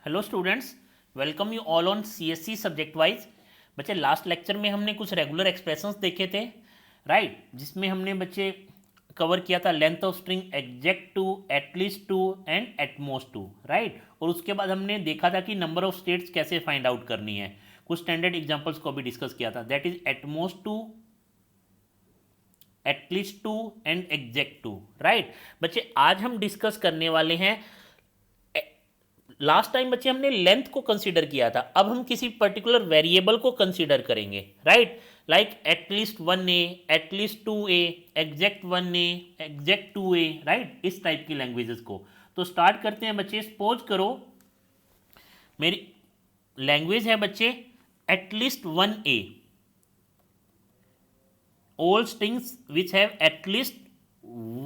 Hello students, welcome you all on CSC subject wise. बच्चे last lecture में हमने कुछ रेगुलर एक्सप्रेशंस देखे थे, राइट, जिसमें हमने बच्चे कवर किया था length of string exact two, at least two and at most two, right. और उसके बाद हमने देखा था कि नंबर ऑफ स्टेट्स कैसे फाइंड आउट करनी है। कुछ स्टैंडर्ड एग्जाम्पल्स को भी डिस्कस किया था, that is at most two, at least two and exact two, right. बच्चे आज हम डिस्कस करने वाले हैं, लास्ट टाइम बच्चे हमने लेंथ को कंसीडर किया था, अब हम किसी पर्टिकुलर वेरिएबल को कंसीडर करेंगे, right. Like at least 1a, at least 2a, exact 1a, exact 2a, right, इस टाइप की लैंग्वेजेस को। तो स्टार्ट करते हैं बच्चे। सपोज करो मेरी लैंग्वेज है बच्चे at least 1a, all strings which have at least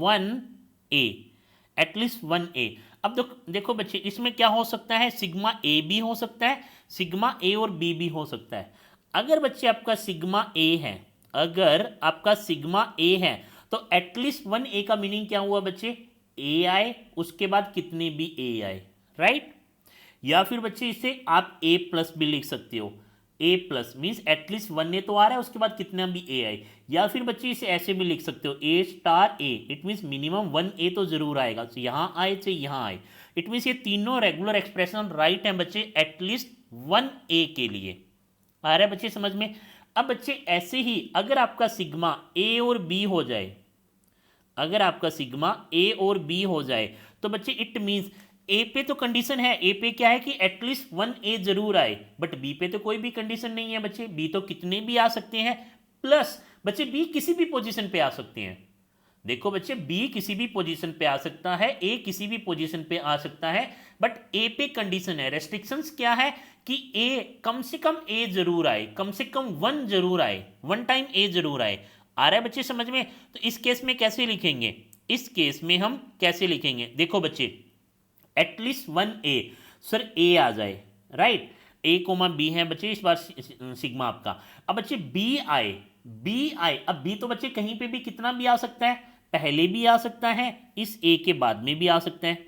1a, at least 1a। अब देखो बच्चे, इसमें क्या हो सकता है, सिग्मा ए भी हो सकता है, सिग्मा ए और बी भी हो सकता है। अगर बच्चे आपका सिग्मा ए है, अगर आपका सिग्मा ए है तो एटलीस्ट 1a का मीनिंग क्या हुआ बच्चे, ए आए उसके बाद कितने भी ए आए, राइट। या फिर बच्चे इसे आप ए प्लस भी लिख सकते हो, ए प्लस मीन्स एटलीस्ट 1a तो आ रहा है, उसके बाद कितना भी ए आए। या फिर बच्चे इसे ऐसे भी लिख सकते हो, A star A, it means minimum 1a तो जरूर आएगा, तो यहाँ आए चाहे यहाँ आए। इट मीन्स ये तीनों रेगुलर एक्सप्रेशन राइट हैं बच्चे एटलीस्ट 1a के लिए। आ रहा है बच्चे समझ में। अब बच्चे ऐसे ही अगर आपका सिग्मा ए और बी हो जाए, अगर आपका सिग्मा ए और बी हो जाए तो बच्चे इट मीन्स ए पे तो कंडीशन है, ए पे क्या है कि एटलीस्ट 1a जरूर आए, बट बी पे तो कोई भी कंडीशन नहीं है बच्चे, बी तो कितने भी आ सकते हैं, प्लस बच्चे बी किसी भी पोजीशन पे आ सकते हैं। देखो बच्चे, बी किसी भी पोजीशन पे आ सकता है, ए किसी भी पोजीशन पे आ सकता है, बट ए पे कंडीशन है, रेस्ट्रिक्शंस क्या है कि ए कम से कम ए जरूर आए, कम से कम 1 जरूर आए, 1 टाइम ए जरूर आए। आ रहा है बच्चे समझ में। तो इस केस में कैसे लिखेंगे, इस केस में हम कैसे लिखेंगे, देखो बच्चे एटलीस्ट 1a, सर ए आ जाए, राइट, ए कोमा बी है बच्चे इस बार सिग्मा आपका। अब बच्चे बी आए, बी आए, अब बी तो बच्चे कहीं पे भी कितना भी आ सकता है, पहले भी आ सकता है, इस ए के बाद में भी आ सकता है।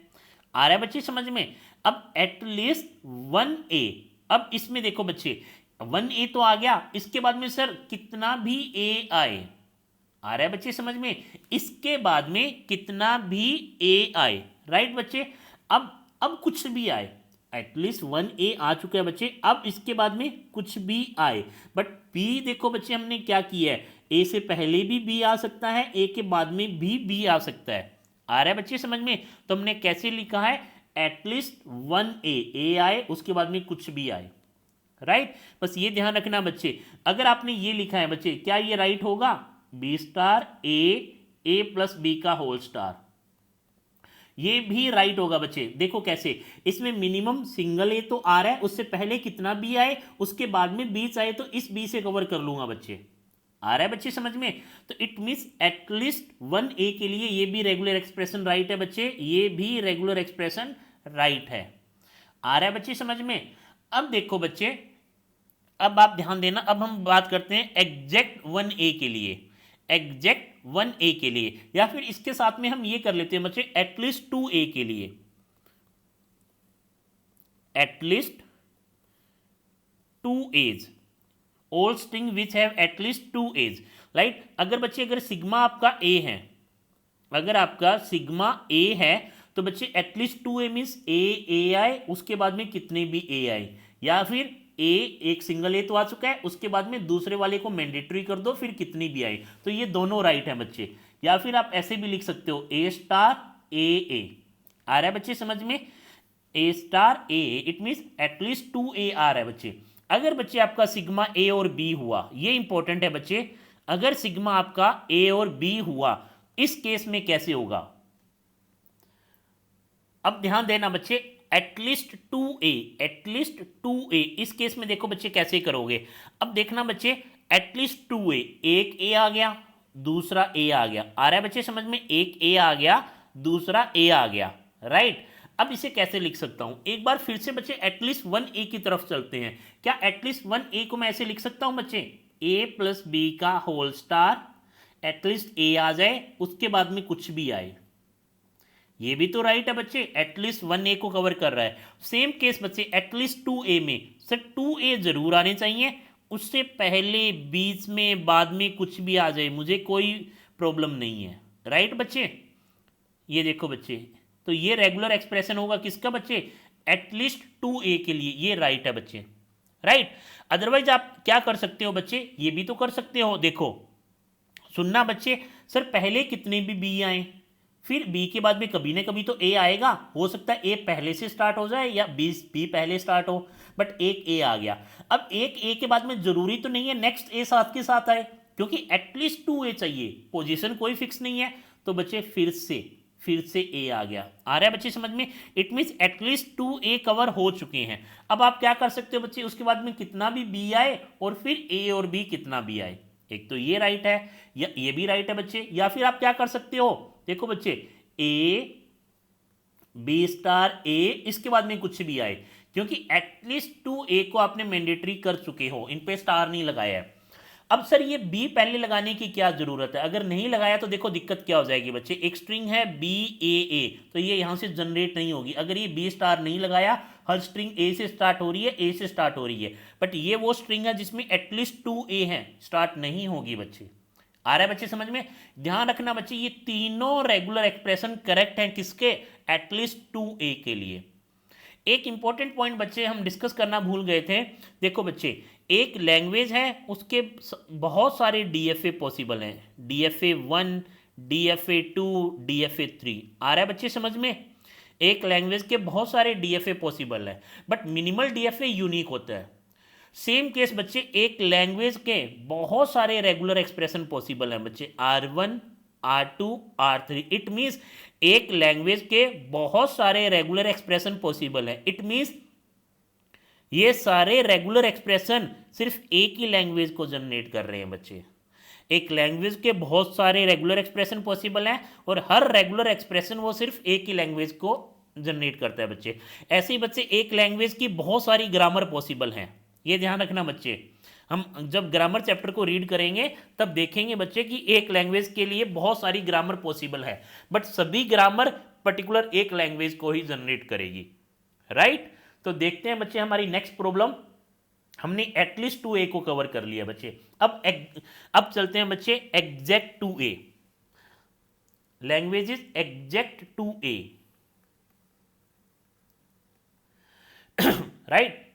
आ रहा है बच्चे समझ में। अब एटलीस्ट 1a, अब इसमें देखो बच्चे 1a तो आ गया, इसके बाद में सर कितना भी ए आए, आ रहा है बच्चे समझ में, इसके बाद में कितना भी ए आए, राइट बच्चे। अब कुछ भी आए, एटलीस्ट 1a आ चुका है बच्चे, अब इसके बाद में कुछ भी आए, बट बी देखो बच्चे हमने क्या किया है, ए से पहले भी बी आ सकता है, ए के बाद में भी बी आ सकता है। आ रहा है बच्चे समझ में। तो हमने कैसे लिखा है, एटलीस्ट 1a, ए आए उसके बाद में कुछ भी आए, राइट। बस ये ध्यान रखना बच्चे, अगर आपने ये लिखा है बच्चे, क्या ये राइट होगा, बी स्टार ए प्लस बी का होल स्टार, ये भी राइट होगा बच्चे। देखो कैसे, इसमें मिनिमम सिंगल ए तो आ रहा है, उससे पहले कितना बी आए, उसके बाद में बी आए, तो इस बी से कवर कर लूंगा बच्चे। आ रहा है बच्चे समझ में। तो इट मीन्स एटलीस्ट 1a के लिए ये भी रेगुलर एक्सप्रेशन राइट है बच्चे, ये भी रेगुलर एक्सप्रेशन राइट है। आ रहा है बच्चे समझ में। अब देखो बच्चे, अब आप ध्यान देना, अब हम बात करते हैं एग्जैक्ट 1a के लिए, एग्जैक्ट 1a के लिए, या फिर इसके साथ में हम ये कर लेते हैं बच्चे एटलीस्ट 2a के लिए, at least 2a's, all string which have at least 2a's, right. अगर बच्चे अगर सिग्मा आपका a है, अगर आपका सिग्मा a है तो बच्चे एटलीस्ट 2a मीन्स ए आए उसके बाद में कितने भी ए आए, या फिर ए एक सिंगल ए तो आ चुका है, उसके बाद में दूसरे वाले को मैंडेटरी कर दो फिर कितनी भी आए, तो ये दोनों राइट हैं बच्चे। या फिर आप ऐसे भी लिख सकते हो, ए स्टार ए, आ रहा है बच्चे समझ में, A star A, it means at least 2a आ रहा है बच्चे। अगर बच्चे आपका सिग्मा ए और बी हुआ, ये इंपॉर्टेंट है बच्चे, अगर सिग्मा आपका ए और बी हुआ, इस केस में कैसे होगा, अब ध्यान देना बच्चे, एटलीस्ट 2a, एटलीस्ट 2a, इस केस में देखो बच्चे कैसे करोगे। अब देखना बच्चे, एटलीस्ट 2a, एक a आ गया दूसरा a आ गया, आ रहा है बच्चे समझ में, एक a आ गया दूसरा a आ गया, राइट। अब इसे कैसे लिख सकता हूं, एक बार फिर से बच्चे एटलीस्ट 1a की तरफ चलते हैं। क्या एटलीस्ट 1a को मैं ऐसे लिख सकता हूं बच्चे, a प्लस बी का होल स्टार, एटलीस्ट a आ जाए उसके बाद में कुछ भी आए, ये भी तो राइट है बच्चे, एटलीस्ट 1A को कवर कर रहा है। सेम केस बच्चे एटलीस्ट 2A में, सर 2A जरूर आने चाहिए, उससे पहले बीच में बाद में कुछ भी आ जाए मुझे कोई प्रॉब्लम नहीं है, राइट बच्चे। ये देखो बच्चे, तो ये रेगुलर एक्सप्रेशन होगा किसका बच्चे, एटलीस्ट 2A के लिए, ये राइट है बच्चे, राइट। अदरवाइज आप क्या कर सकते हो बच्चे, ये भी तो कर सकते हो, देखो सुनना बच्चे, सर पहले कितने भी बी आए, फिर बी के बाद में कभी ना कभी तो ए आएगा, हो सकता है ए पहले से स्टार्ट हो जाए या बी पहले स्टार्ट हो, बट एक ए आ गया। अब एक ए के बाद में जरूरी तो नहीं है नेक्स्ट ए साथ के साथ आए, क्योंकि एटलीस्ट 2A चाहिए, पोजीशन कोई फिक्स नहीं है, तो बच्चे फिर से ए आ गया। आ रहा है बच्चे समझ में, it means at least 2A cover हो चुके हैं। अब आप क्या कर सकते हो बच्चे, उसके बाद में कितना भी बी आए और फिर ए और बी कितना भी आए, एक तो ये राइट है या ये भी राइट है बच्चे। या फिर आप क्या कर सकते हो, देखो बच्चे ए बी स्टार ए, इसके बाद में कुछ भी आए, क्योंकि एटलीस्ट 2A को आपने मैंडेटरी कर चुके हो, इन पे स्टार नहीं लगाया है। अब सर ये बी पहले लगाने की क्या जरूरत है, अगर नहीं लगाया तो देखो दिक्कत क्या हो जाएगी बच्चे, एक स्ट्रिंग है बी ए, तो ये यहां से जनरेट नहीं होगी अगर ये बी स्टार नहीं लगाया। हर स्ट्रिंग ए से स्टार्ट हो रही है, ए से स्टार्ट हो रही है, बट ये वो स्ट्रिंग है जिसमें एटलीस्ट 2A है, स्टार्ट नहीं होगी बच्चे। आ रहा है बच्चे समझ में, ध्यान रखना बच्चे, ये तीनों रेगुलर एक्सप्रेशन करेक्ट हैं किसके, एटलीस्ट 2A के लिए। एक इंपॉर्टेंट पॉइंट बच्चे हम डिस्कस करना भूल गए थे, देखो बच्चे एक लैंग्वेज है उसके बहुत सारे DFA पॉसिबल हैं, DFA 1, DFA 2, DFA 3। आ रहा है बच्चे समझ में, एक लैंग्वेज के बहुत सारे DFA पॉसिबल है, बट मिनिमल DFA यूनिक होता है। सेम केस बच्चे एक लैंग्वेज के बहुत सारे रेगुलर एक्सप्रेशन पॉसिबल हैं बच्चे, R1, R2, R3। It means एक लैंग्वेज के बहुत सारे रेगुलर एक्सप्रेशन पॉसिबल हैं, इट मीन्स ये सारे रेगुलर एक्सप्रेशन सिर्फ एक ही लैंग्वेज को जनरेट कर रहे हैं बच्चे। एक लैंग्वेज के बहुत सारे रेगुलर एक्सप्रेशन पॉसिबल हैं और हर रेगुलर एक्सप्रेशन वो सिर्फ एक ही लैंग्वेज को जनरेट करता है बच्चे। ऐसे ही बच्चे एक लैंग्वेज की बहुत सारी ग्रामर पॉसिबल हैं, ये ध्यान रखना बच्चे। हम जब ग्रामर चैप्टर को रीड करेंगे तब देखेंगे बच्चे कि एक लैंग्वेज के लिए बहुत सारी ग्रामर पॉसिबल है, बट सभी ग्रामर पर्टिकुलर एक लैंग्वेज को ही जनरेट करेगी, राइट। तो देखते हैं बच्चे हमारी नेक्स्ट प्रॉब्लम, हमने एटलीस्ट 2A को कवर कर लिया बच्चे। अब चलते हैं बच्चे exact 2A, languages exact 2A, right.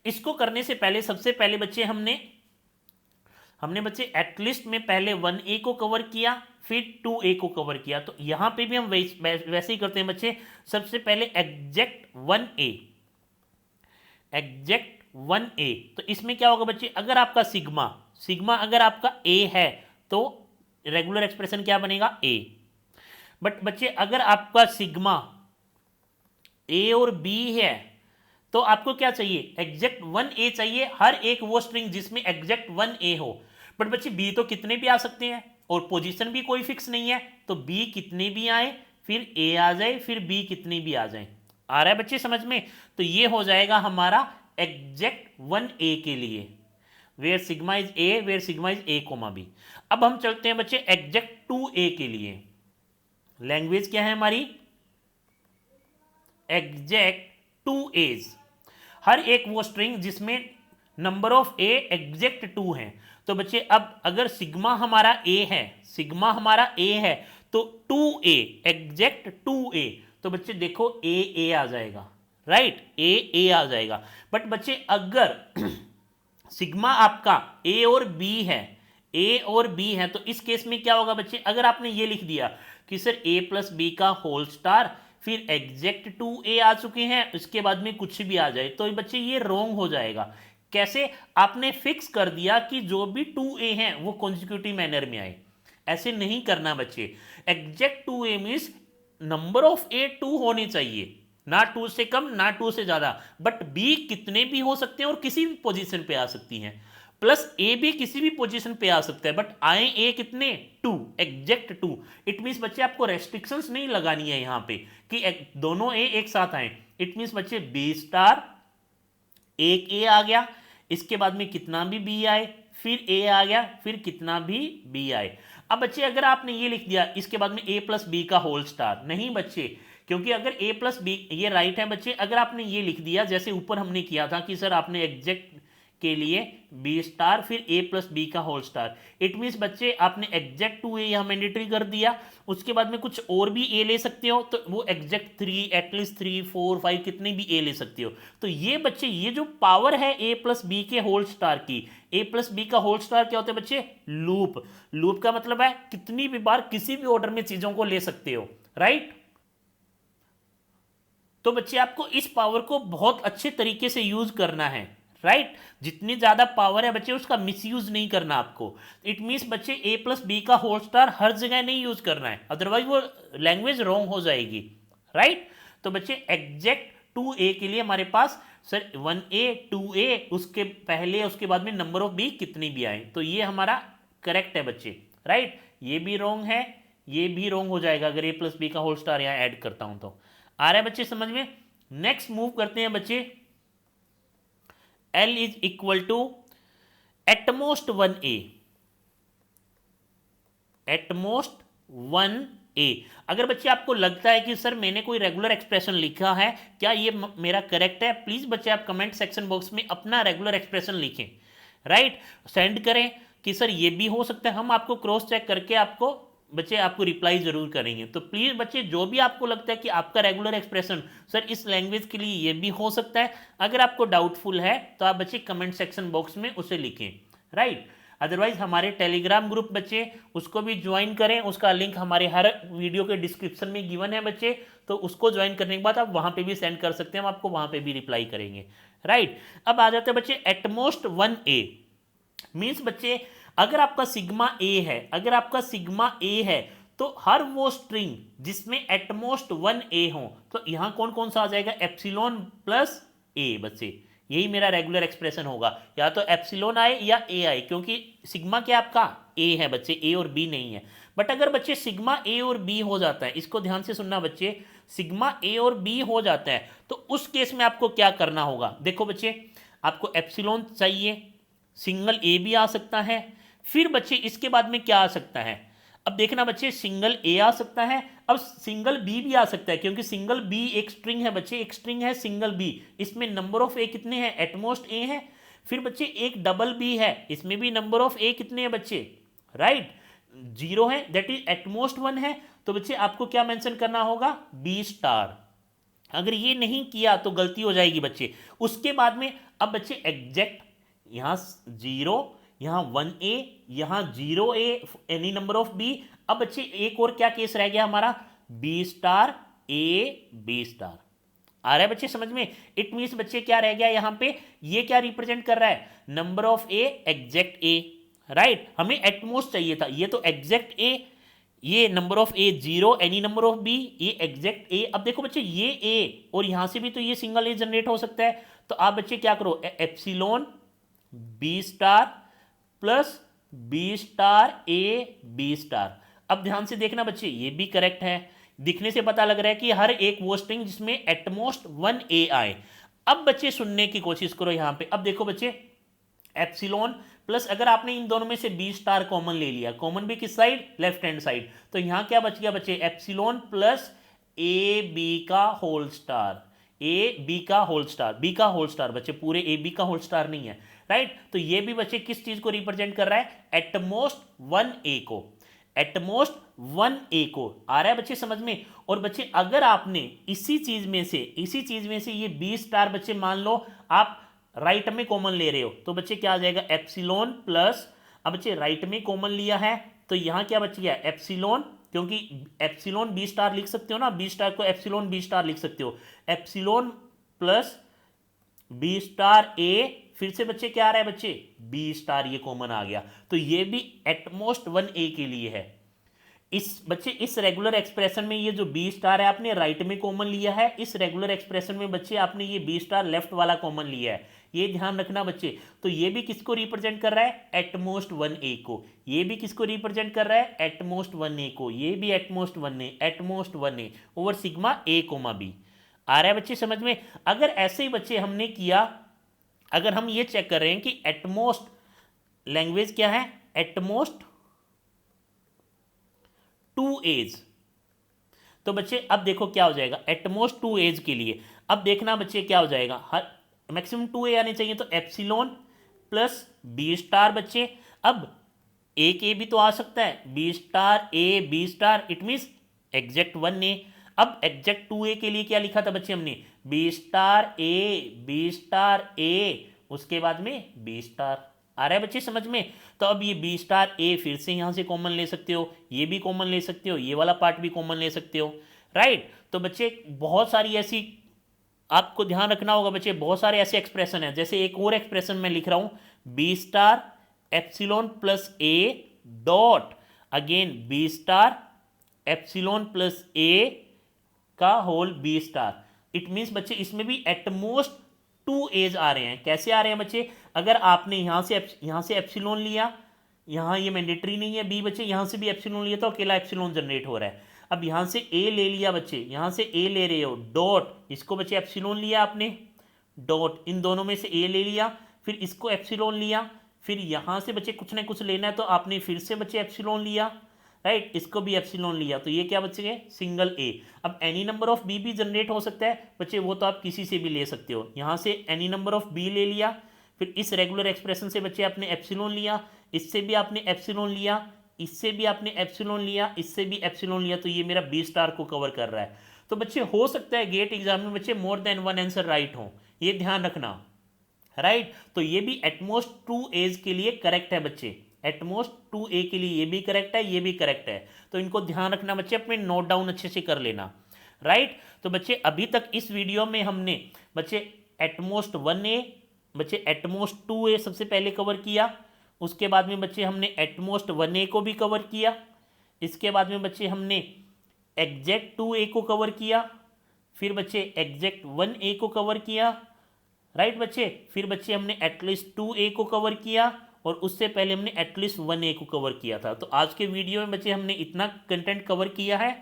इसको करने से पहले सबसे पहले बच्चे हमने बच्चे एटलीस्ट में पहले 1A को कवर किया, फिर 2A को कवर किया, तो यहां पे भी हम वैसे ही करते हैं बच्चे। सबसे पहले एग्जैक्ट 1A, एग्जैक्ट 1A, तो इसमें क्या होगा बच्चे, अगर आपका सिग्मा अगर आपका A है तो रेगुलर एक्सप्रेशन क्या बनेगा A। बट बच्चे अगर आपका सिग्मा A और B है तो आपको क्या चाहिए, एग्जैक्ट 1A चाहिए, हर एक वो स्ट्रिंग जिसमें एग्जैक्ट 1A हो। बट बच्चे B तो कितने भी आ सकते हैं और पोजीशन भी कोई फिक्स नहीं है, तो B कितने भी आए फिर A आ जाए, फिर B कितने भी आ जाए। आ रहा है बच्चे समझ में, तो ये हो जाएगा हमारा एग्जैक्ट 1A के लिए, where sigma is A, where sigma is A, B। अब हम चलते हैं बच्चे एग्जैक्ट 2A के लिए, लैंग्वेज क्या है हमारी, एग्जैक्ट 2A's, हर एक वो स्ट्रिंग जिसमें नंबर ऑफ A एग्जैक्ट 2 है। तो बच्चे अब अगर सिग्मा हमारा A है तो 2A एग्जैक्ट 2A, तो बच्चे देखो A आ जाएगा, राइट, A आ जाएगा। बट बच्चे अगर सिग्मा आपका A और B है तो इस केस में क्या होगा बच्चे, अगर आपने ये लिख दिया कि सर A प्लस B का होल स्टार फिर एग्जैक्ट 2A आ चुके हैं, उसके बाद में कुछ भी आ जाए, तो बच्चे ये रॉन्ग हो जाएगा। कैसे, आपने फिक्स कर दिया कि जो भी 2A हैं वो कॉन्जिक्यूटिव मैनर में आए, ऐसे नहीं करना बच्चे। Exact 2A means number of A 2 होने चाहिए, ना 2 से कम ना 2 से ज्यादा, बट B कितने भी हो सकते हैं और किसी भी पोजीशन पे आ सकती हैं, प्लस A भी किसी भी पोजीशन पे आ सकता है, बट आए A कितने 2, एग्जैक्ट 2। इट मीन्स बच्चे आपको रेस्ट्रिक्शंस नहीं लगानी है यहाँ पे कि दोनों A एक साथ आए। इट मीन्स बच्चे B स्टार, एक A आ गया, इसके बाद में कितना भी B आए, फिर A आ गया, फिर कितना भी B आए। अब बच्चे अगर आपने ये लिख दिया इसके बाद में a प्लस बी का होल स्टार, नहीं बच्चे, क्योंकि अगर a प्लस बी ये राइट है बच्चे, अगर आपने ये लिख दिया जैसे ऊपर हमने किया था कि सर आपने एग्जैक्ट के लिए बी स्टार फिर a प्लस बी का होल स्टार, इट मीन्स बच्चे आपने एग्जैक्ट 2a यहाँ मैंडेटरी कर दिया, उसके बाद में कुछ और भी a ले सकते हो, तो वो एग्जैक्ट 3 एटलीस्ट 3 4 5 कितने भी a ले सकते हो। तो ये बच्चे ये जो पावर है a प्लस बी के होल स्टार की, a प्लस बी का होल स्टार क्या होता है बच्चे, लूप। लूप का मतलब है कितनी भी बार किसी भी ऑर्डर में चीजों को ले सकते हो, राइट। तो बच्चे आपको इस पावर को बहुत अच्छे तरीके से यूज करना है, राइट। जितनी ज्यादा पावर है बच्चे उसका मिसयूज नहीं करना आपको। इट मीन्स बच्चे a प्लस बी का होल स्टार हर जगह नहीं यूज करना है, अदरवाइज वो लैंग्वेज रॉन्ग हो जाएगी, राइट। तो बच्चे एग्जैक्ट 2a के लिए हमारे पास सर 1a 2a उसके पहले उसके बाद में नंबर ऑफ बी कितनी भी आए, तो ये हमारा करेक्ट है बच्चे, राइट। ये भी रॉन्ग है, ये भी रॉन्ग हो जाएगा अगर a प्लस बी का होल स्टार यहाँ ऐड करता हूं तो। आ रहा है बच्चे समझ में। नेक्स्ट मूव करते हैं बच्चे, L is equal to at most 1a, at most 1a। अगर बच्चे आपको लगता है कि सर मैंने कोई रेगुलर एक्सप्रेशन लिखा है, क्या ये मेरा करेक्ट है, प्लीज बच्चे आप कमेंट सेक्शन बॉक्स में अपना रेगुलर एक्सप्रेशन लिखें, राइट। सेंड करें कि सर ये भी हो सकता है, हम आपको क्रॉस चेक करके आपको बच्चे आपको रिप्लाई जरूर करेंगे। तो प्लीज बच्चे जो भी आपको लगता है कि आपका रेगुलर एक्सप्रेशन सर इस लैंग्वेज के लिए ये भी हो सकता है, अगर आपको डाउटफुल है तो आप बच्चे कमेंट सेक्शन बॉक्स में उसे लिखें, राइट। अदरवाइज हमारे टेलीग्राम ग्रुप बच्चे उसको भी ज्वाइन करें, उसका लिंक हमारे हर वीडियो के डिस्क्रिप्शन में गिवन है बच्चे, तो उसको ज्वाइन करने के बाद आप वहां पे भी सेंड कर सकते हैं, हम आपको वहां पे भी रिप्लाई करेंगे, राइट। अब आ जाते हैं बच्चे एटमोस्ट 1a। मीन्स बच्चे अगर आपका सिग्मा ए है, अगर आपका सिग्मा ए है तो हर वो स्ट्रिंग जिसमें एटमोस्ट 1a हो, तो यहां कौन कौन सा आ जाएगा, एप्सिलॉन प्लस ए बच्चे, यही मेरा रेगुलर एक्सप्रेशन होगा, या तो एप्सिलॉन आए या ए आए, क्योंकि सिग्मा क्या आपका ए है बच्चे, ए और बी नहीं है। बट अगर बच्चे सिग्मा ए और बी हो जाता है, इसको ध्यान से सुनना बच्चे, सिग्मा ए और बी हो जाता है तो उस केस में आपको क्या करना होगा, देखो बच्चे आपको एप्सिलॉन चाहिए, सिंगल ए भी आ सकता है, फिर बच्चे इसके बाद में क्या आ सकता है, अब देखना बच्चे सिंगल ए आ सकता है, अब सिंगल बी भी आ सकता है, क्योंकि सिंगल बी एक स्ट्रिंग है बच्चे, एक स्ट्रिंग है सिंगल बी, इसमें नंबर ऑफ ए कितने हैं, एटमोस्ट ए है। फिर बच्चे एक डबल बी है, इसमें भी नंबर ऑफ ए कितने हैं बच्चे, राइट 0 है, दैट इज एटमोस्ट 1 है। तो बच्चे आपको क्या मेंशन करना होगा, बी स्टार। अगर ये नहीं किया तो गलती हो जाएगी बच्चे। उसके बाद में अब बच्चे एग्जैक्ट यहां 0, यहां 1a, यहां 0a, any number of b। अब बच्चे एक और क्या केस रह गया हमारा, b star a b star. आ रहा है बच्चे समझ में। इट मीन्स बच्चे क्या रह गया यहां पे, ये क्या रिप्रेजेंट कर रहा है, number of a exact a, right. हमें एटमोस्ट चाहिए था, ये तो एग्जैक्ट a, ये number of A 0, any number of B, ये एग्जैक्ट ए। अब देखो बच्चे ये ए और यहां से भी तो ये सिंगल ए जनरेट हो सकता है, तो आप बच्चे क्या करो, epsilon B star plus B star A B star. अब ध्यान से देखना बच्चे ये भी करेक्ट है, दिखने से पता लग रहा है कि हर एक वो स्ट्रिंग जिसमें एटमोस्ट 1a आए। अब बच्चे सुनने की कोशिश करो यहां पे, अब देखो बच्चे एप्सिलॉन प्लस अगर आपने इन दोनों में से बी स्टार कॉमन ले लिया, कॉमन भी किस साइड, लेफ्ट हैंड साइड, तो यहां क्या बच गया बच्चे, एप्सिलॉन प्लस ए बी का होल स्टार, ए बी का होल स्टार, बी का होल स्टार बच्चे, पूरे ए बी का होल स्टार नहीं है, राइट। तो ये भी बच्चे किस चीज को रिप्रेजेंट कर रहा है, एटमोस्ट 1a को, एटमोस्ट 1a को। आ रहा है बच्चे समझ में। और बच्चे अगर आपने इसी चीज में से ये बी स्टार बच्चे मान लो आप राइट में कॉमन ले रहे हो, तो बच्चे क्या आ जाएगा, एप्सिलॉन प्लस, अब बच्चे राइट में कॉमन लिया है तो यहां क्या बच गया, एप्सिलॉन, क्योंकि एप्सिलॉन बी स्टार लिख सकते हो ना, बी स्टार को एप्सिलॉन बी स्टार लिख सकते हो, एप्सिलॉन प्लस बी स्टार ए, फिर से बच्चे क्या आ रहा है बच्चे, बी स्टार, ये कॉमन आ गया, तो ये भी एटमोस्ट 1a के लिए है। इस बच्चे इस रेगुलर एक्सप्रेशन में ये जो बी स्टार है आपने राइट में कॉमन लिया है, इस रेगुलर एक्सप्रेशन में बच्चे आपने ये बी स्टार लेफ्ट वाला कॉमन लिया है, ये ध्यान रखना बच्चे। तो ये भी किसको रिप्रेजेंट कर रहा है, एटमोस्ट 1a को, ये भी किसको रिप्रेजेंट कर रहा है, एटमोस्ट 1a को, ये भी at most 1a, at most 1a over sigma a comma b। आ रहा है बच्चे समझ में। अगर ऐसे ही बच्चे हमने किया, अगर हम ये चेक कर रहे हैं कि एटमोस्ट लैंग्वेज क्या है, एटमोस्ट टू एज। तो बच्चे अब देखो क्या हो जाएगा, एटमोस्ट टू एज के लिए अब देखना बच्चे क्या हो जाएगा, हर मैक्सिमम टू ए आने चाहिए, तो एप्सिलॉन प्लस बी स्टार बच्चे। अब एक ए भी तो आ सकता है, B star A B star, it means exact one A. अब एग्जैक्ट टू ए के लिए क्या लिखा था बच्चे हमने, B star A B star A, उसके बाद में बी स्टार। आ रहा है बच्चे समझ में? तो अब ये बी स्टार ए फिर से यहाँ से कॉमन ले सकते हो, ये भी कॉमन ले सकते हो, ये वाला पार्ट भी कॉमन ले सकते हो, राइट। तो बच्चे बहुत सारी ऐसी आपको ध्यान रखना होगा बच्चे, बहुत सारे ऐसे एक्सप्रेशन हैं। जैसे एक और एक्सप्रेशन मैं लिख रहा हूँ, B star epsilon plus A dot again B star epsilon plus A का whole B star. It means बच्चे इसमें भी एटमोस्ट टू एज आ रहे हैं। कैसे आ रहे हैं बच्चे, अगर आपने यहाँ से एप्सिलॉन लिया, यहाँ ये मैंडेटरी नहीं है बी बच्चे, यहाँ से भी एप्सिलॉन लिया तो अकेला एप्सिलॉन जनरेट हो रहा है। अब यहाँ से ए ले लिया बच्चे, यहाँ से ए ले रहे हो डॉट, इसको बच्चे एप्सिलॉन लिया आपने डॉट, इन दोनों में से ए ले लिया, फिर इसको एप्सिलॉन लिया, फिर यहाँ से बच्चे कुछ ना कुछ लेना है तो आपने फिर से बच्चे एप्सिलॉन लिया, राइट, इसको भी एप्सिलॉन लिया, तो ये क्या बच्चे गए, सिंगल ए। अब एनी नंबर ऑफ बी भी जनरेट हो सकता है बच्चे, वो तो आप किसी से भी ले सकते हो। यहाँ से एनी नंबर ऑफ बी ले लिया, फिर इस रेगुलर एक्सप्रेशन से बच्चे आपने एप्सिलॉन लिया, इससे भी आपने एप्सिलॉन लिया, इससे भी आपने एप्सिलॉन लिया, इससे भी एप्सिलॉन लिया, तो ये मेरा बी स्टार को कवर कर रहा है। तो बच्चे हो सकता है गेट एग्जाम में बच्चे more than one answer right हो, ये ध्यान रखना, राइट। तो ये भी एटमोस्ट टू एज के लिए करेक्ट है बच्चे, एटमोस्ट टू ए के लिए ये भी करेक्ट है, ये भी करेक्ट है। तो इनको ध्यान रखना बच्चे, अपने नोट डाउन अच्छे से कर लेना, राइट। तो बच्चे अभी तक इस वीडियो में हमने बच्चे एटमोस्ट वन ए, बच्चे एटमोस्ट टू ए सबसे पहले कवर किया, उसके बाद में बच्चे हमने एटमोस्ट वन ए को भी कवर किया, इसके बाद में बच्चे हमने एग्जैक्ट टू ए को कवर किया, फिर बच्चे एग्जैक्ट वन ए को कवर किया, राइट बच्चे, फिर बच्चे हमने एटलीस्ट टू ए को कवर किया, और उससे पहले हमने एटलीस्ट वन ए को कवर किया था। तो आज के वीडियो में बच्चे हमने इतना कंटेंट कवर किया है।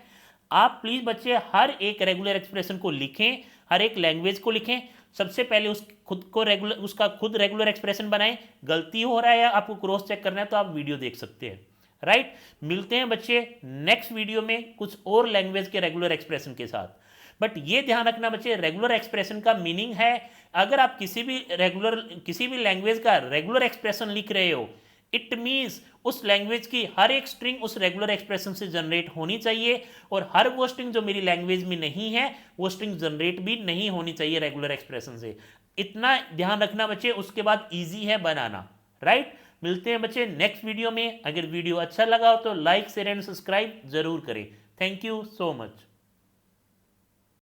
आप प्लीज़ बच्चे हर एक रेगुलर एक्सप्रेशन को लिखें, हर एक लैंग्वेज को लिखें, सबसे पहले उसका खुद रेगुलर एक्सप्रेशन बनाएं। गलती हो रहा है या आपको क्रॉस चेक करना है तो आप वीडियो देख सकते हैं, राइट। मिलते हैं बच्चे नेक्स्ट वीडियो में कुछ और लैंग्वेज के रेगुलर एक्सप्रेशन के साथ। बट ये ध्यान रखना बच्चे, रेगुलर एक्सप्रेशन का मीनिंग है, अगर आप किसी भी लैंग्वेज का रेगुलर एक्सप्रेशन लिख रहे हो, इट मीन्स उस लैंग्वेज की हर एक स्ट्रिंग उस रेगुलर एक्सप्रेशन से जनरेट होनी चाहिए, और हर वो स्ट्रिंग जो मेरी लैंग्वेज में नहीं है वो स्ट्रिंग जनरेट भी नहीं होनी चाहिए रेगुलर एक्सप्रेशन से। इतना ध्यान रखना बच्चे, उसके बाद ईजी है बनाना, राइट। मिलते हैं बच्चे नेक्स्ट वीडियो में। अगर वीडियो अच्छा लगा हो तो लाइक शेयर एंड सब्सक्राइब जरूर करें। Thank you so much.